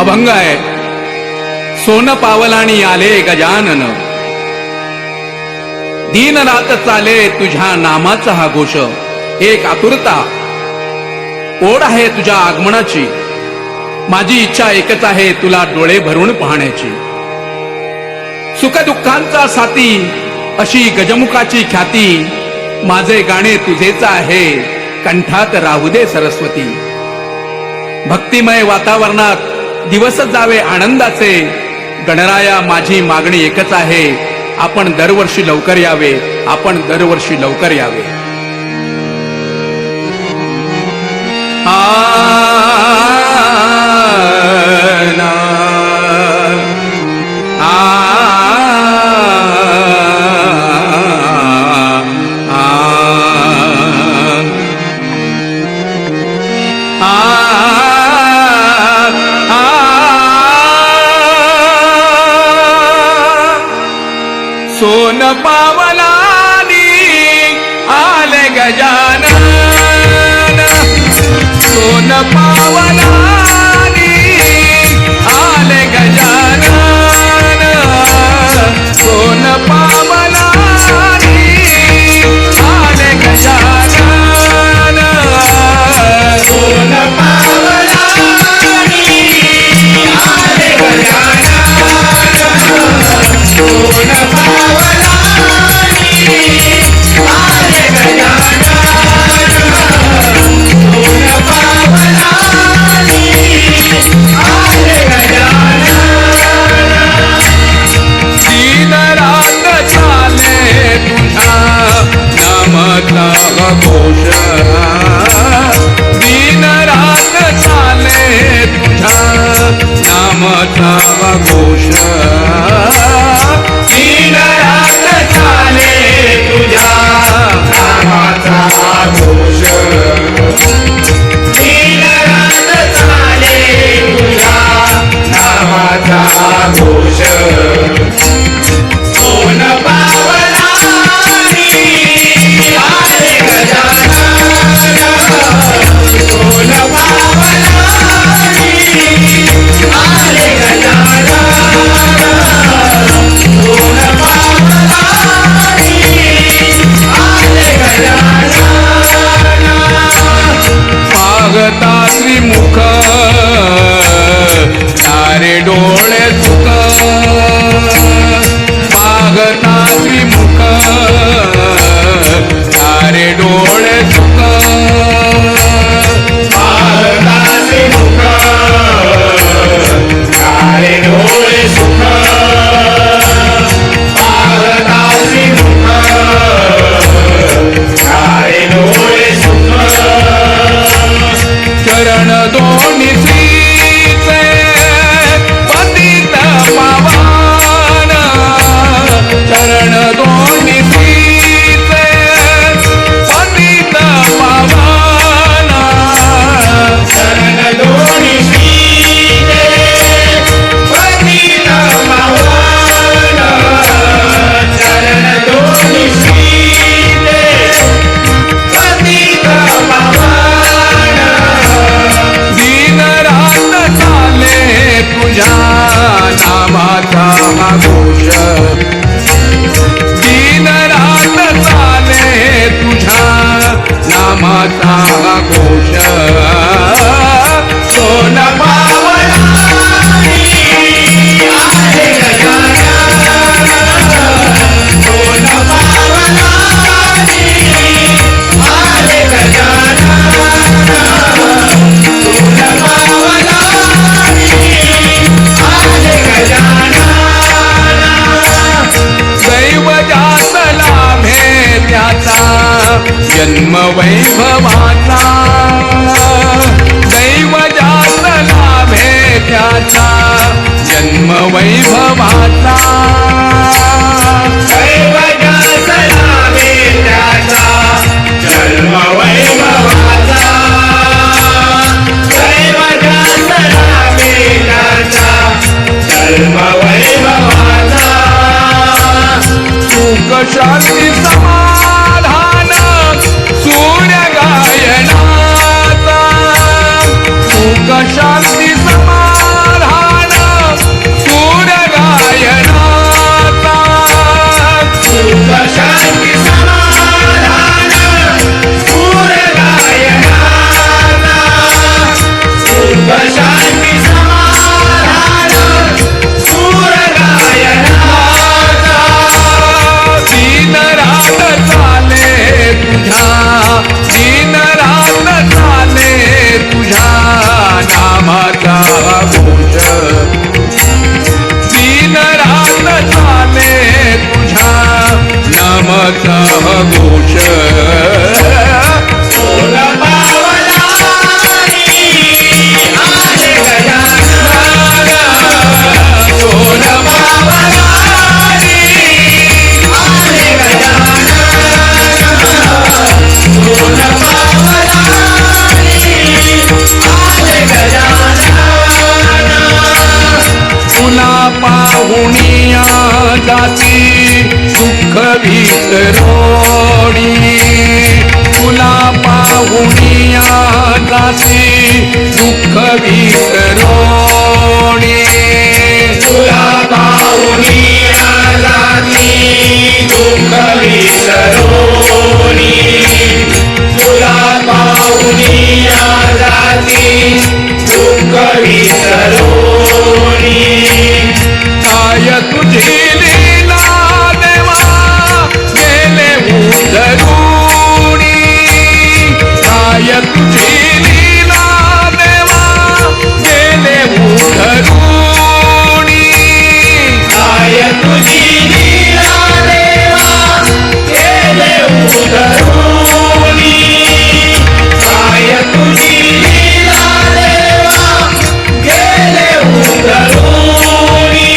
अभंग आहे. सोन पावलाणी आले गजानन, दिन रात चाले तुझ्या नामाचा हा घोष. एक आतुरता ओढ आहे तुझ्या आगमनाची, माझी इच्छा एकच आहे तुला डोळे भरून पाहण्याची. सुख दुःखांचा साथी अशी गजमुखाची ख्याती, माझे गाणे तुझेच आहे कंठात राहू दे सरस्वती. भक्तिमय वातावरणात दिवस जावे आनंदाचे, गणराया माझी मागणी एकच आहे, आपण दरवर्षी लवकर यावे, आपण दरवर्षी लवकर यावे. सोन पावलानी आले गजानन, सोन पावलानी आले गजानन, सोन पावलानी आले गजानन, सोन पावलानी आले गजानन, सोन घोष. दिन रात चाले तुझा नामचा घोष, दिन रात चाले तुझा नामचा घोष, दिन रात चाले तुझा नामचा घोष. सोन मुख तारे डोळे सुख, पागता श्रीमुख तारे डोळे सुख, पागता श्रीमुख तारे डोळे सुख, पागता श्रीमुख तारे डोळे सुख. चरण दोन्ही श्रीचे पतित पावन, चरण दोन्ही श्रीचे पतित पावन, चरण दोन्ही श्रीचे पतित पावन, चरण दोन्ही श्रीचे पतित पावन. दिन रात चाले तुझ्या नामाचा घोष, दिन रात चाले तुझ्या नामाचा घोष. सोन पावलानी आले गजानन, सोन पावलानी आले गजानन, सोन पावलानी आले गजानन. दैव जात लाभे त्याचा जन्म वैभवाचा, दैव जात लाभे त्याचा जन्म वैभवाचा, दैव जात लाभे त्याचा जन्म वैभवाचा, दैव जात लाभे त्याचा जन्म वैभवाचा. सुख शांती समाधान सूर्य गायनाचा, सुख शांती समाधान जाती दुःख विसरोणी तुला पाहुनिया जाती दुःख विसरोणी तुला पाहुनिया जाती दुःख विसरोणी तुला पाहुनिया जाती दुःख विसरोणी काय तुझी लीला देवा गेले उधरुणी काय तुझी लीला देवा गेले उधरुणी काय तुझी लीला देवा गेले उधरुणी काय तुझी लीला देवा गेले उधरुणी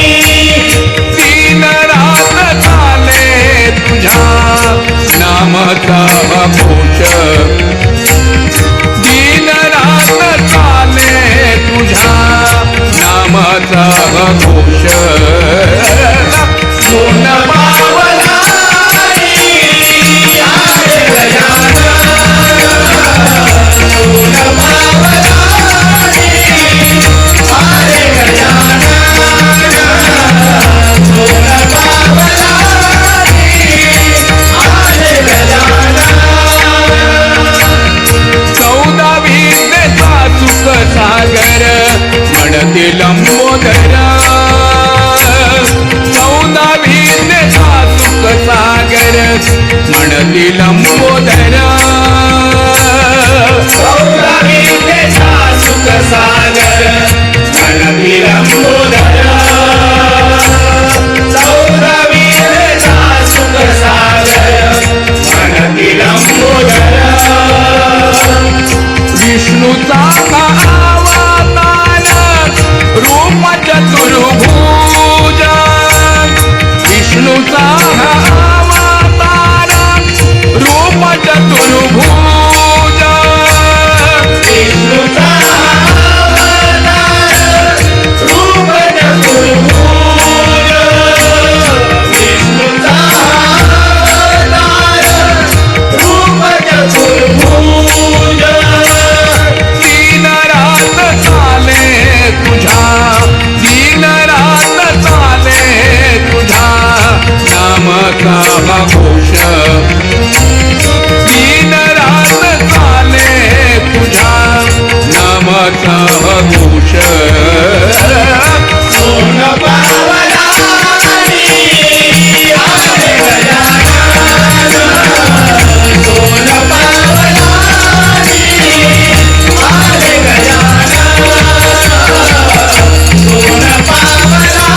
दिन रात चाले तुझ्या नामचा घोष दिन रात चाले तुझ्या नामचा घोष सोन पावला सागर म्हणते लंबोदर चौदावीने सुख सागर म्हणते लंबोदर चौदावीने सुख सागर म्हणते लंबोदर चौदावीने सुख सागर म्हणते लंबोदर विष्णूचा अवतार रूप चतुर्भुज विष्णूचा अवतार रूप चतुर्भुज विष्णूचा अवतार रूप चतुर्भुज विष्णूचा अवतार रूप चतुर्भुज दिन रात चाले तुझ्या दिन रात चाले तुझ्या नामचा घोष दिन रात चाले तुझ्या नामचा घोष सोन पावला सोन पावला आले गजानन सोन पावला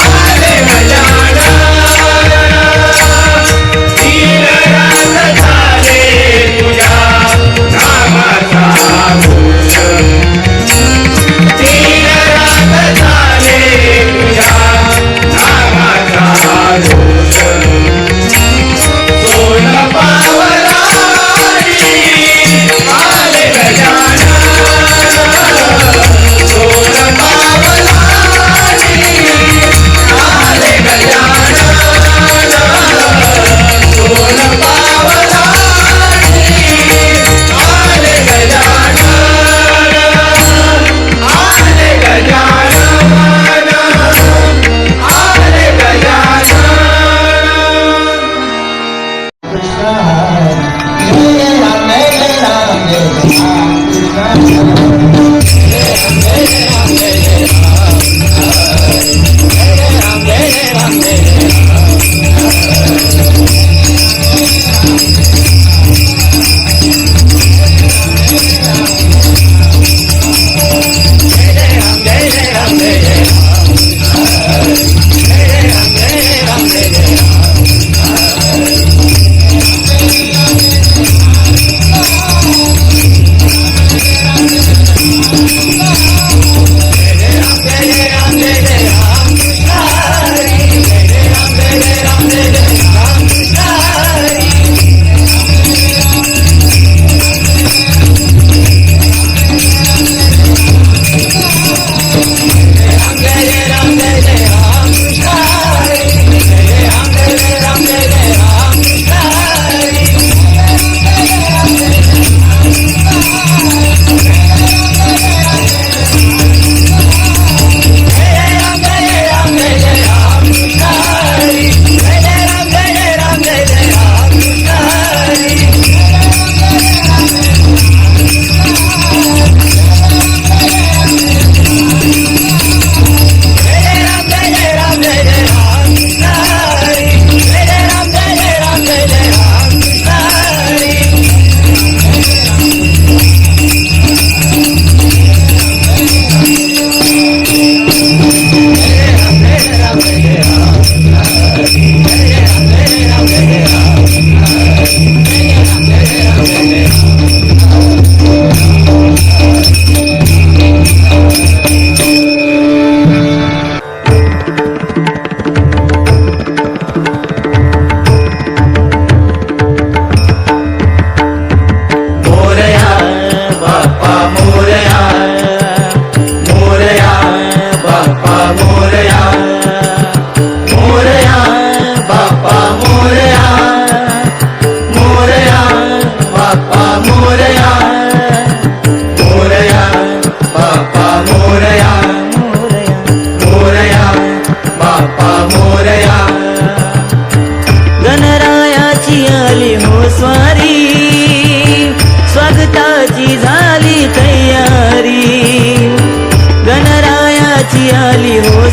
आले गजानन दिन रात झाले तुझ्या नामाचा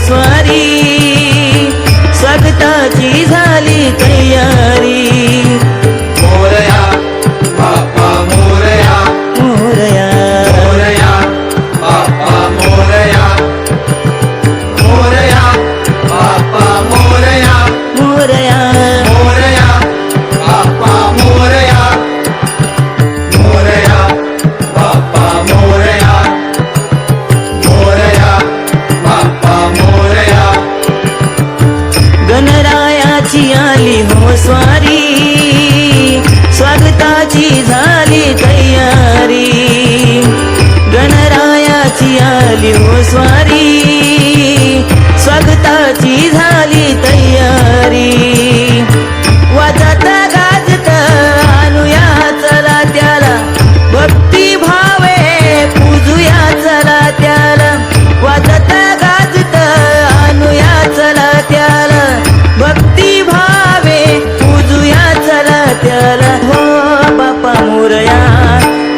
स्वारी स्वागताची झाली तयारी मोरया बाप्पा मोरया मोरया मोरया बाप्पा मोरया मोरया बाप्पा मोरया मोरया मोरया बाप्पा मोरया मोरया बाप्पा मोरया मोरया बाप्पा मोरया गणरायाची आली हो स्वारी स्वागताची झाली तयारी गणरायाची आली हो स्वारी स्वागताची झाली तयारी वाजत गाजत आणूया चला त्याला भक्ती भावे पूजूया चला त्याला वाजत गाजत आणूया चला त्याला भक्ती भावे पूजूया चला त्याला हो बाप्पा मोरया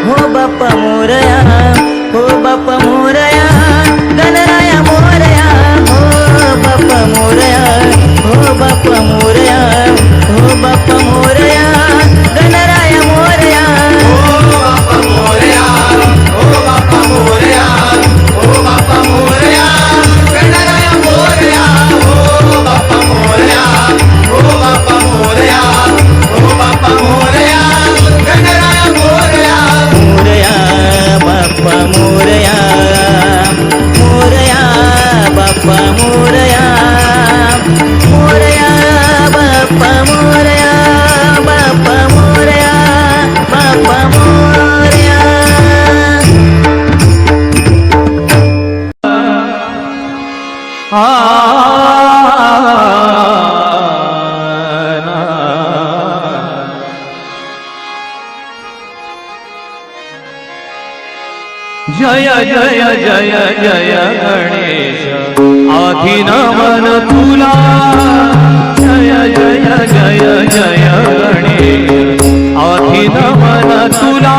हो बाप्पा मोरया हो बाप्पा मोरया गणराया मोरया हो बाप्पा मोरया हो बाप्पा मोरया हो बाप्पा मोरया गणराया मोरया ओ बाप्पा मोरया ओ बाप्पा मोरया ओ बाप्पा मोरया गणराया मोरया ओ बाप्पा मोरया ओ बाप्पा मोरया ओ बाप्पा मोरया गणराया मोरया मोरया बाप्पा मोरया मोरया बाप्पा मोरया मोरया बाप्पा मोरया बाप्पा मोरया बाप्पा मोरया जय जय जय जय गणेश आधी नमन तुला जय जय जय जय गणेश आधी नमन तुला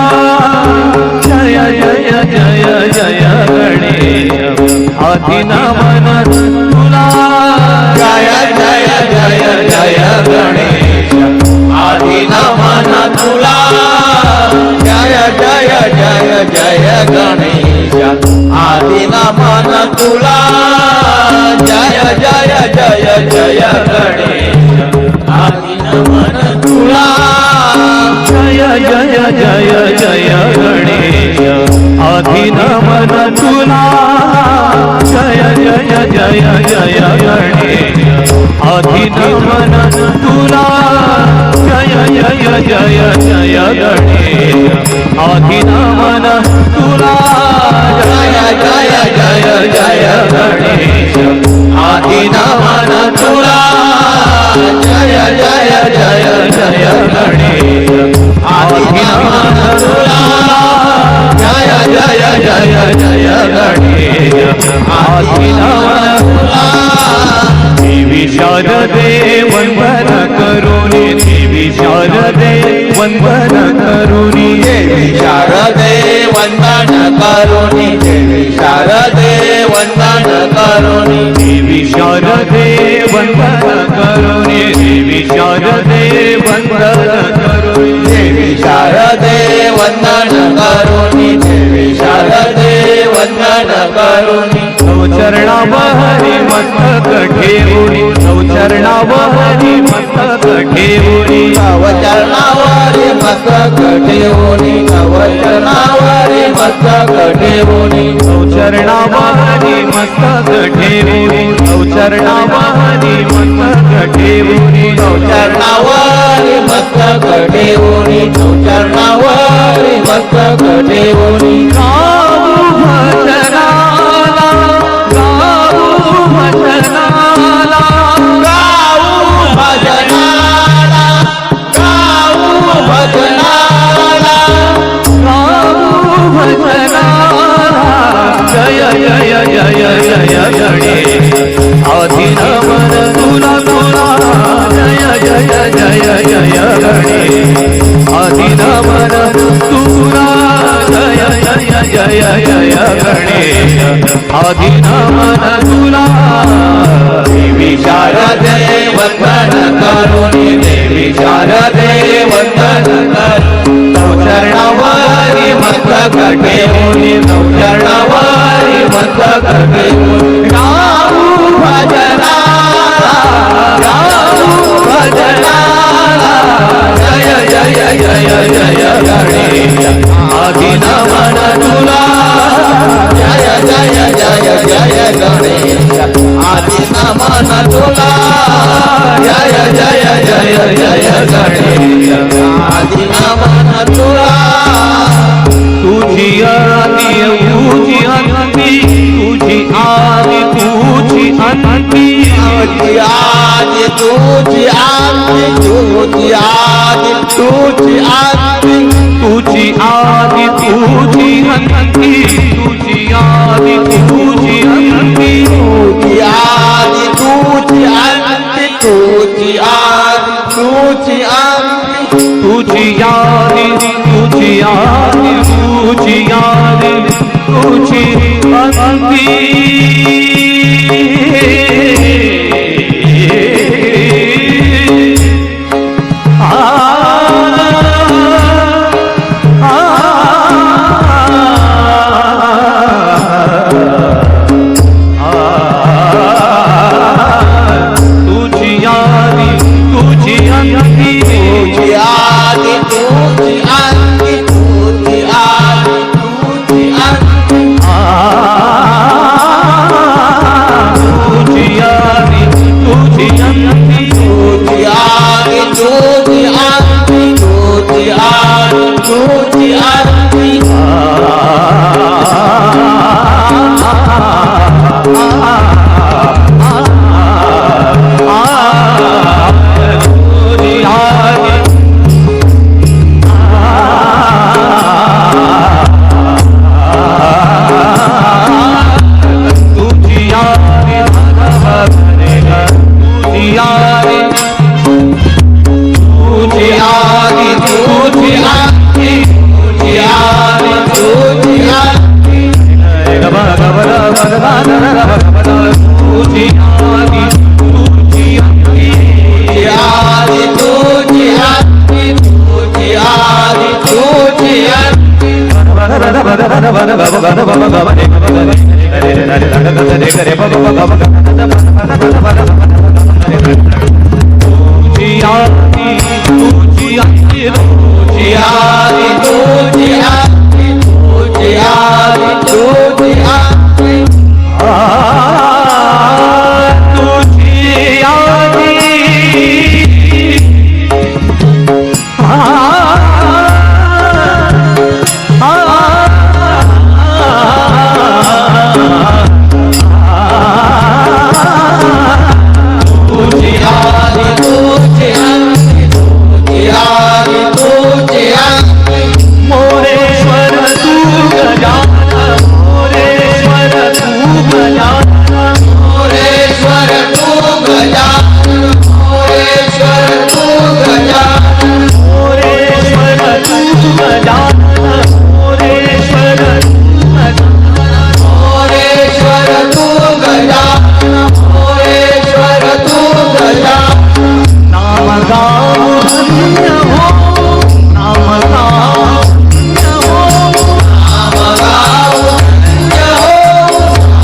जय जय जय जय गणेश आधी नमन तुला जय जय जय जय गणेश आधी नमन तुला जय जय जय जय गणेश आधी नमन तुला जय जय जय जय गणेश आधी नमन तुला जय जय जय जय गणेश आधी नमन तुला जय जय जय जय गणेश आधी नमन तुला जय जय जय जय गणेश आधी नमन तुला जय जय जय जय गणेश आधी नमन तुला जय जय जय जय गणेश आधी नमन तुला जय जय जय जय गणेश आधी नमन तुला देवी शारदे वंदन करुणी देवी शारदे वंदन करुणी देवी शारदे वंदन करुणी देवी शारदे वंदन करुणी देवी शारदे वंदन करुणी देवी शारदे वंदन करुणी देवी शारदे वंदन करुणी देवी शारदे वंदन करुणी चरणावहरी मस्तक ठेवुनी चरणावहरी मस्तक ठेवुनी नवचरणावरी मस्तक ठेवुनी नवचरणावरी मस्तक ठेवुनी चरणावहरी मस्तक ठेवुनी चरणावहरी मस्तक ठेवुनी चरणावरी मस्तक ठेवुनी चरणावरी मस्तक ठेवुनी गाऊ भजनाला गाऊ भजनाला गाऊ भजनाला गाऊ भजनाला गाऊ भजनाला जय जय जय जय गणेश आधी नमन तुला तुला जय जय जय जय गणेश आधी नमन तुला जय जय जय जय गणेश आधी नमन तुला वंदन करुणी देवी शारदे वंदन करुणी चरणावारी मस्तक ठेवूनी चरणावारी मस्तक ठेवूनी गाऊ भजनाला गाऊ भजनाला जय जय जय जय गणेश आधी नमन तुला जय जय जय जय गणेश आधी नमन तुला जय जय जय जय गणेश आधी नमन तुला तुझी आदी तुझी अंती तुझी आदी तुझी अंती तुझी आदी तुझी आदी तुझी आदी तुझी आदी तुझी आदी तुझी अंती तुझी आदी तुझी अंती तुझी आदी तुझी आदी तुझी आदी तुझी आदी तुझी आदी तुझी आदी तुझी आदी तुझी अंती तुझी आदी तुझी अंती तुझी आदी तुझी आदी तुझी आदी तुझी आदी तुझी आदी तुझी अंती तुझी आदी तुझी आदी तुझी आदी तुझी आदी तुझी आदी तुझी आदी तुझी आदी तुझी आदी तुझी आदी तुझी आदी तुझी आदी तुझी आदी तुझी आदी तुझी अंती तुझी आदी तुझी आदी तुझी आदी तुझी आदी तुझी आदी तुझी आदी तुझी आदी तुझी आदी तुझी आदी मोरेश्वर तू गजानन मोरेश्वर तू गजानन मोरेश्वर तू गजानन मोरेश्वर तू गजानन मोरेश्वर तू गजानन मोरेश्वर मोरेश्वर तू गजानन मोरेश्वर तू गजानन नाम गाऊ धन्य हो नाम गाऊ धन्य हो नाम गाऊ धन्य हो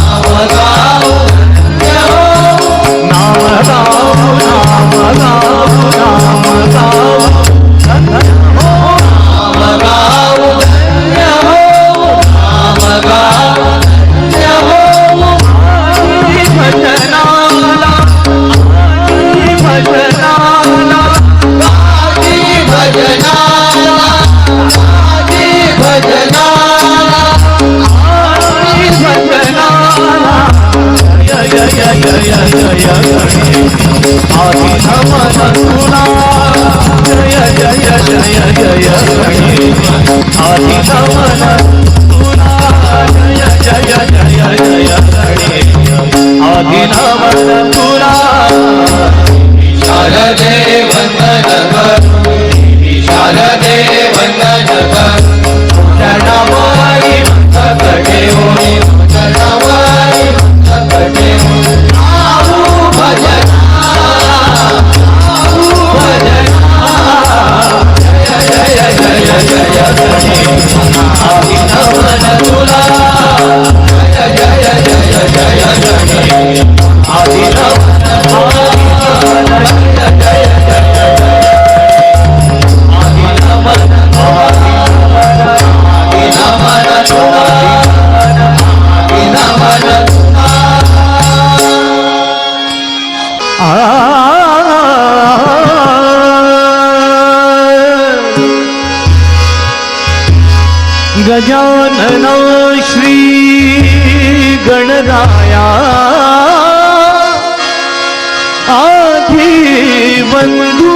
नाम गाऊ धन्य हो नाम गाऊ नाम गाऊ नाम गाऊ धन्य हो नाम गाऊ धन्य हो नाम गाऊ धन्य हो भजनाला भजनाला गाजी भजनाला गाजी भजनाला भजनाला जय जय जय जय जय आदि नमन तुला जय जय जय जय आदि नमन तुला जय जय जय जय आदि नमन तुला शारदे वंदन करुणी शारदे वंदन करुणी चरणावारी मस्तक ठेवूनी चरणावारी मस्तक ठेवूनी गाऊ भजनाला गजानन श्री गणराया आधी बंधू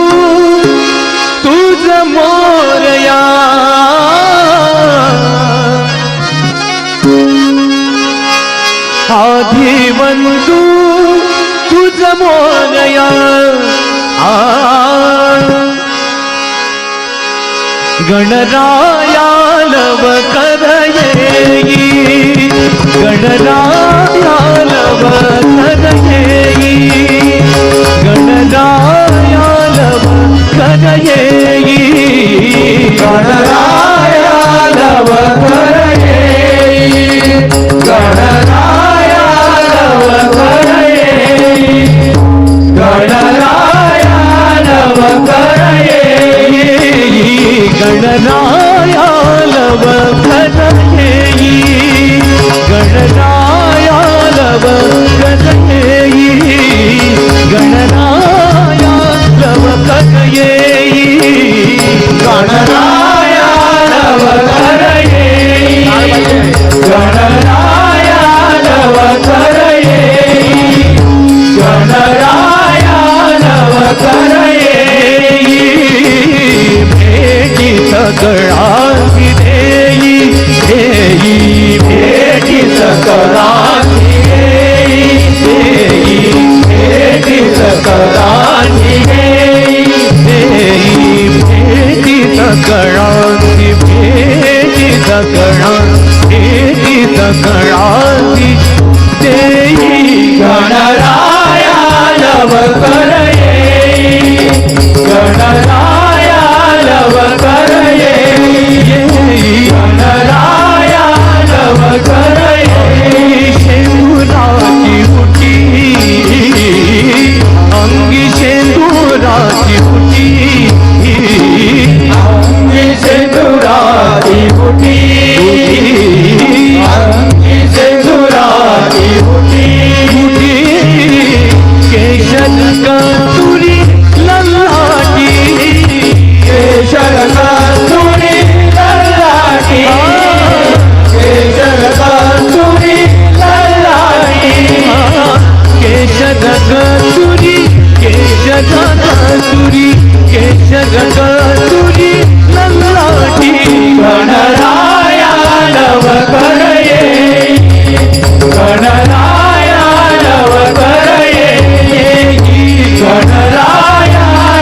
तुझ मोरया आधी बंधू तुझ मोरया गणराया लव कर येई गणराया लव कर येई गणराया लव कर येई गणराया लव कर येई गणराया लव कर येई गणराया लव कर येई गणराया लव कर येई गणराया लव कर येई गणराया लव कर येई गणराया लव कर येई गणराया लव कर येई गणराया लव कर येई भेटी सकळाची देई देई भेटी सकळाची देई देई भेटी सकळाची देई देई भेटी सकळाची भेटी सकळाची देई गणराया लव कर येई गणराया लव कर येई गणराया लव कर येई शेंदुराची फुटी अंगी शेंदुराची फुटी अंगी सिंदुराची फुटी अंगी सिंदुराची फुटी केशर कस्तुरी ललाटी केशर कस्तुरी ललाटी केशर कस्तुरी ललाटी केशर कस्तुरी केशर कस्तुरी केशर कस्तुरी ललाटी गणराया लव कर येई गणराया लव कर येई गणराया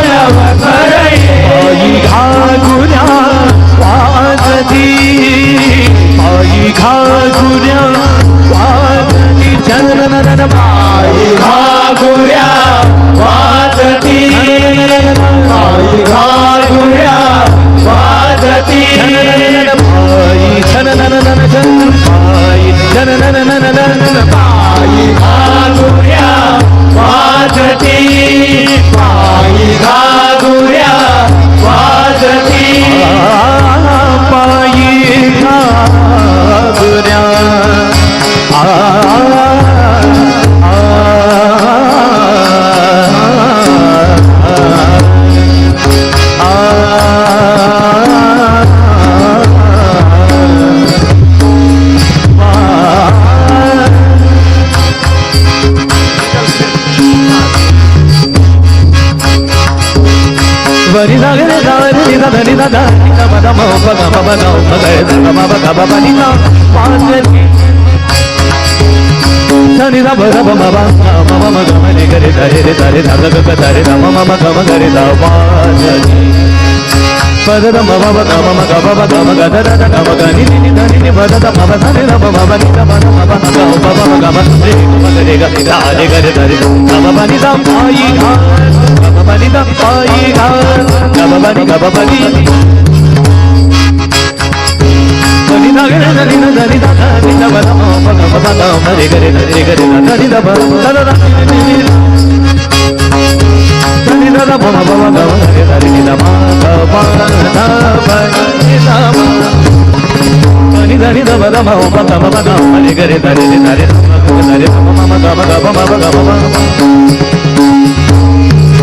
लव कर आई येई घागुऱ्या वाजती आई घागुऱ्या वाजती चंदन आई घागुऱ्या वाजती आई घागुऱ्या वाजती आई आई घागुऱ्या वाजती आई घागुऱ्या वाजती पायी घागुऱ्या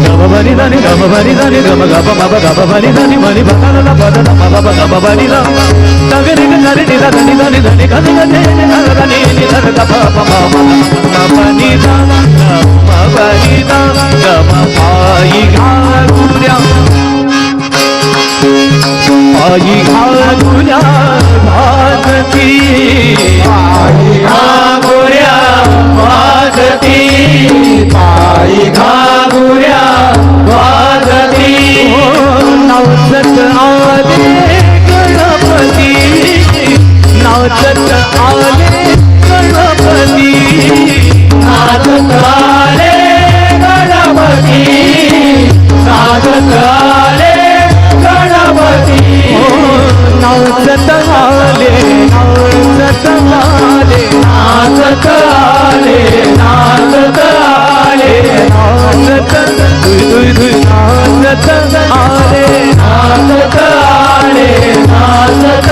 गम बनी धनी गम बनी धनी गम गम मब गम बनी धनी मनी बदल ला बदल मब गम बनी ला तगरी गरी नी धनी धनी धनी गनी गनी धनी नी धन गम मब बनी ला गम बनी ला गम पाई घागुर्या पाई घागुर्या भागती पायी घागुर्या वाजती पायी घागुर्या वाजती नाचत आले गणपती नाचत आले गणपती नाचत आले गणपती नाचत आले गणपती नाचत आले नाचत आले नाचत आले नाचत आले नाचत नाचत आले नाचत आले नाचत